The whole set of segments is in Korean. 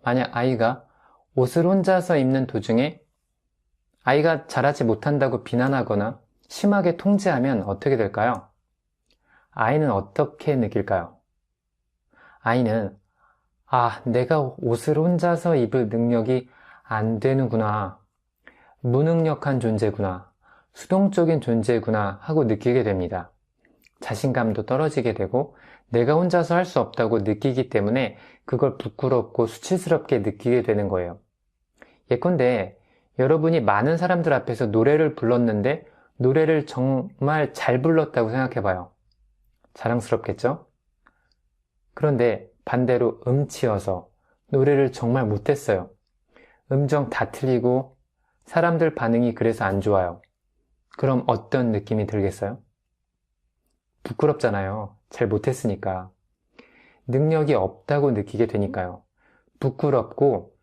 만약 아이가 옷을 혼자서 입는 도중에 아이가 잘하지 못한다고 비난하거나 심하게 통제하면 어떻게 될까요? 아이는 어떻게 느낄까요? 아이는 내가 옷을 혼자서 입을 능력이 안 되는구나. 무능력한 존재구나. 수동적인 존재구나 하고 느끼게 됩니다. 자신감도 떨어지게 되고 내가 혼자서 할 수 없다고 느끼기 때문에 그걸 부끄럽고 수치스럽게 느끼게 되는 거예요. 예컨대 여러분이 많은 사람들 앞에서 노래를 불렀는데 노래를 정말 잘 불렀다고 생각해봐요. 자랑스럽겠죠? 그런데 반대로 음치여서 노래를 정말 못했어요. 음정 다 틀리고 사람들 반응이 그래서 안 좋아요. 그럼 어떤 느낌이 들겠어요? 부끄럽잖아요. 잘 못했으니까. 능력이 없다고 느끼게 되니까요. 부끄럽고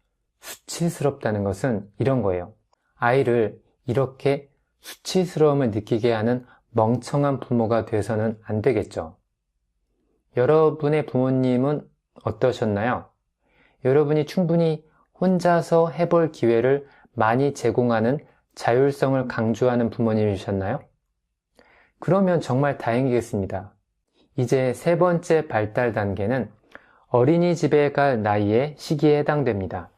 수치스럽다는 것은 이런 거예요. 아이를 이렇게 수치스러움을 느끼게 하는 멍청한 부모가 돼서는 안 되겠죠. 여러분의 부모님은 어떠셨나요? 여러분이 충분히 혼자서 해볼 기회를 많이 제공하는 자율성을 강조하는 부모님이셨나요? 그러면 정말 다행이겠습니다. 이제 세 번째 발달 단계는 어린이집에 갈 나이의 시기에 해당됩니다.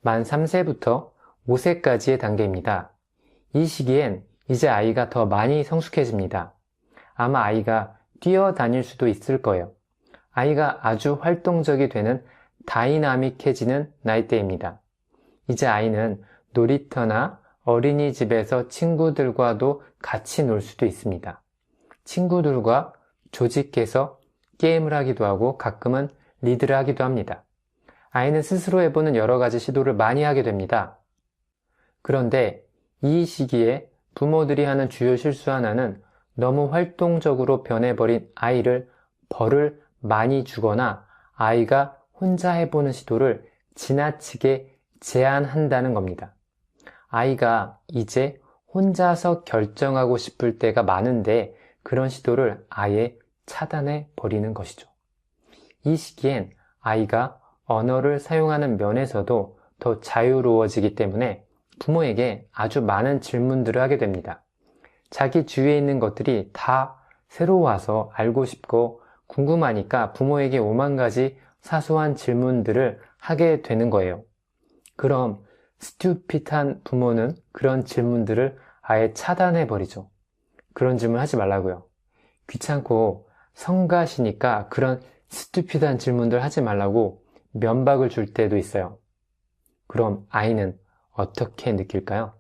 만 3세부터 5세까지의 단계입니다. 이 시기엔 이제 아이가 더 많이 성숙해집니다. 아마 아이가 뛰어다닐 수도 있을 거예요. 아이가 아주 활동적이 되는 다이나믹해지는 나이대입니다. 이제 아이는 놀이터나 어린이집에서 친구들과도 같이 놀 수도 있습니다. 친구들과 조직해서 게임을 하기도 하고 가끔은 리드를 하기도 합니다. 아이는 스스로 해보는 여러 가지 시도를 많이 하게 됩니다. 그런데 이 시기에 부모들이 하는 주요 실수 하나는 너무 활동적으로 변해버린 아이를 벌을 많이 주거나 아이가 혼자 해보는 시도를 지나치게 제한한다는 겁니다. 아이가 이제 혼자서 결정하고 싶을 때가 많은데 그런 시도를 아예 차단해 버리는 것이죠. 이 시기엔 아이가 언어를 사용하는 면에서도 더 자유로워지기 때문에 부모에게 아주 많은 질문들을 하게 됩니다. 자기 주위에 있는 것들이 다 새로워서 알고 싶고 궁금하니까 부모에게 오만 가지 사소한 질문들을 하게 되는 거예요. 그럼 스튜핏한 부모는 그런 질문들을 아예 차단해 버리죠. 그런 질문 하지 말라고요. 귀찮고 성가시니까 그런 스튜핏한 질문들 하지 말라고 면박을 줄 때도 있어요. 그럼 아이는 어떻게 느낄까요?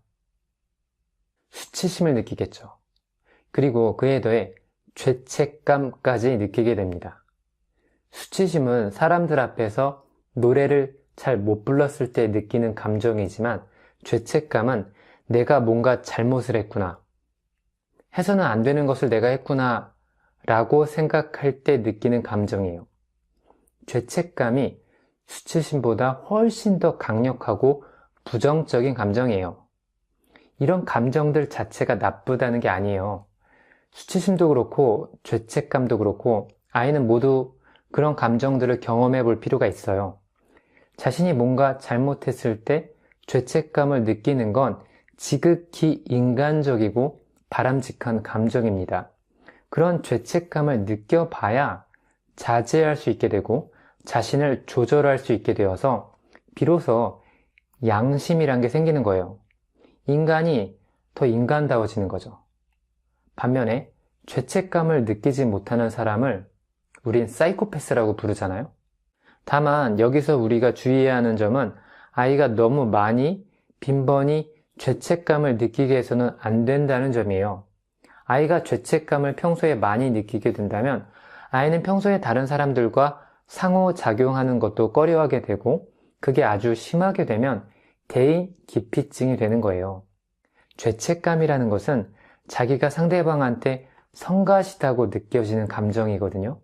수치심을 느끼겠죠. 그리고 그에 더해 죄책감까지 느끼게 됩니다. 수치심은 사람들 앞에서 노래를 잘 못 불렀을 때 느끼는 감정이지만 죄책감은 내가 뭔가 잘못을 했구나. 해서는 안 되는 것을 내가 했구나 라고 생각할 때 느끼는 감정이에요. 죄책감이 수치심보다 훨씬 더 강력하고 부정적인 감정이에요. 이런 감정들 자체가 나쁘다는 게 아니에요. 수치심도 그렇고 죄책감도 그렇고 아이는 모두 그런 감정들을 경험해 볼 필요가 있어요. 자신이 뭔가 잘못했을 때 죄책감을 느끼는 건 지극히 인간적이고 바람직한 감정입니다. 그런 죄책감을 느껴봐야 자제할 수 있게 되고 자신을 조절할 수 있게 되어서 비로소 양심이란 게 생기는 거예요. 인간이 더 인간다워지는 거죠. 반면에 죄책감을 느끼지 못하는 사람을 우린 사이코패스라고 부르잖아요. 다만 여기서 우리가 주의해야 하는 점은 아이가 너무 많이 빈번히 죄책감을 느끼게 해서는 안 된다는 점이에요. 아이가 죄책감을 평소에 많이 느끼게 된다면 아이는 평소에 다른 사람들과 상호작용하는 것도 꺼려하게 되고 그게 아주 심하게 되면 대인 기피증이 되는 거예요. 죄책감이라는 것은 자기가 상대방한테 성가시다고 느껴지는 감정이거든요.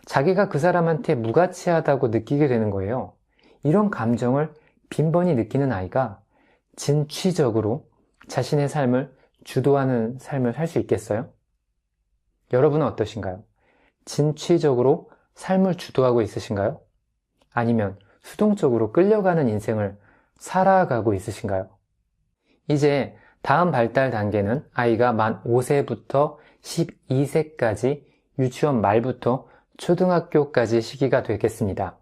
자기가 그 사람한테 무가치하다고 느끼게 되는 거예요. 이런 감정을 빈번히 느끼는 아이가 진취적으로 자신의 삶을 주도하는 삶을 살 수 있겠어요? 여러분은 어떠신가요? 진취적으로 삶을 주도하고 있으신가요? 아니면 수동적으로 끌려가는 인생을 살아가고 있으신가요? 이제 다음 발달 단계는 아이가 만 5세부터 12세까지 유치원 말부터 초등학교까지 시기가 되겠습니다.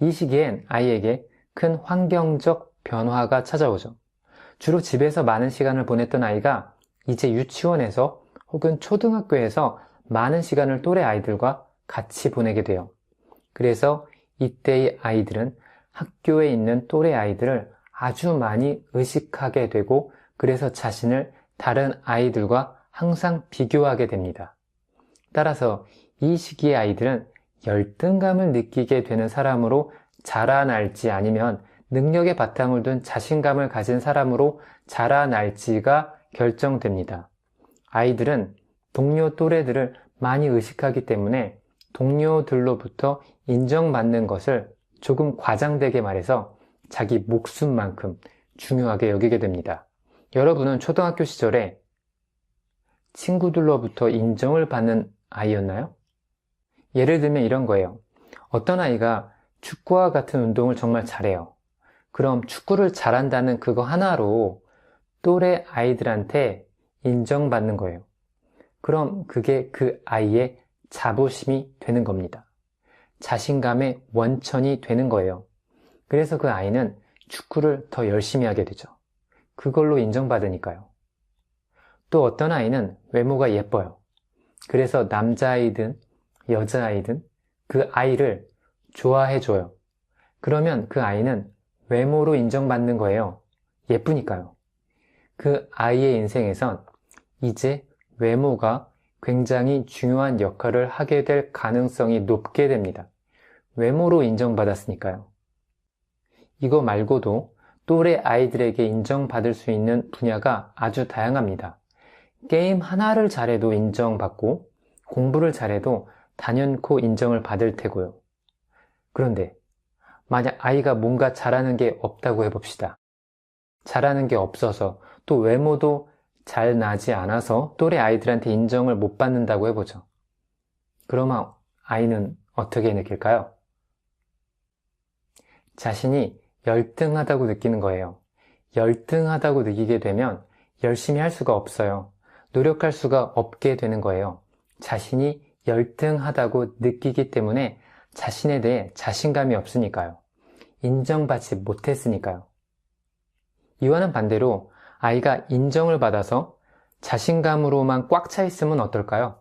이 시기엔 아이에게 큰 환경적 변화가 찾아오죠. 주로 집에서 많은 시간을 보냈던 아이가 이제 유치원에서 혹은 초등학교에서 많은 시간을 또래 아이들과 같이 보내게 돼요. 그래서 이때의 아이들은 학교에 있는 또래 아이들을 아주 많이 의식하게 되고 그래서 자신을 다른 아이들과 항상 비교하게 됩니다. 따라서 이 시기의 아이들은 열등감을 느끼게 되는 사람으로 자라날지 아니면 능력의 바탕을 둔 자신감을 가진 사람으로 자라날지가 결정됩니다. 아이들은 동료 또래들을 많이 의식하기 때문에 동료들로부터 인정받는 것을 조금 과장되게 말해서 자기 목숨만큼 중요하게 여기게 됩니다. 여러분은 초등학교 시절에 친구들로부터 인정을 받는 아이였나요? 예를 들면 이런 거예요. 어떤 아이가 축구와 같은 운동을 정말 잘해요. 그럼 축구를 잘한다는 그거 하나로 또래 아이들한테 인정받는 거예요. 그럼 그게 그 아이의 자부심이 되는 겁니다. 자신감의 원천이 되는 거예요. 그래서 그 아이는 축구를 더 열심히 하게 되죠. 그걸로 인정받으니까요. 또 어떤 아이는 외모가 예뻐요. 그래서 남자아이든 여자아이든 그 아이를 좋아해줘요. 그러면 그 아이는 외모로 인정받는 거예요. 예쁘니까요. 그 아이의 인생에선 이제 외모가 굉장히 중요한 역할을 하게 될 가능성이 높게 됩니다. 외모로 인정받았으니까요. 이거 말고도 또래 아이들에게 인정받을 수 있는 분야가 아주 다양합니다. 게임 하나를 잘해도 인정받고 공부를 잘해도 단연코 인정을 받을 테고요. 그런데 만약 아이가 뭔가 잘하는 게 없다고 해봅시다. 잘하는 게 없어서 또 외모도 잘 나지 않아서 또래 아이들한테 인정을 못 받는다고 해보죠. 그러면 아이는 어떻게 느낄까요? 자신이 열등하다고 느끼는 거예요. 열등하다고 느끼게 되면 열심히 할 수가 없어요. 노력할 수가 없게 되는 거예요. 자신이 열등하다고 느끼기 때문에 자신에 대해 자신감이 없으니까요. 인정받지 못했으니까요. 이와는 반대로 아이가 인정을 받아서 자신감으로만 꽉 차 있으면 어떨까요?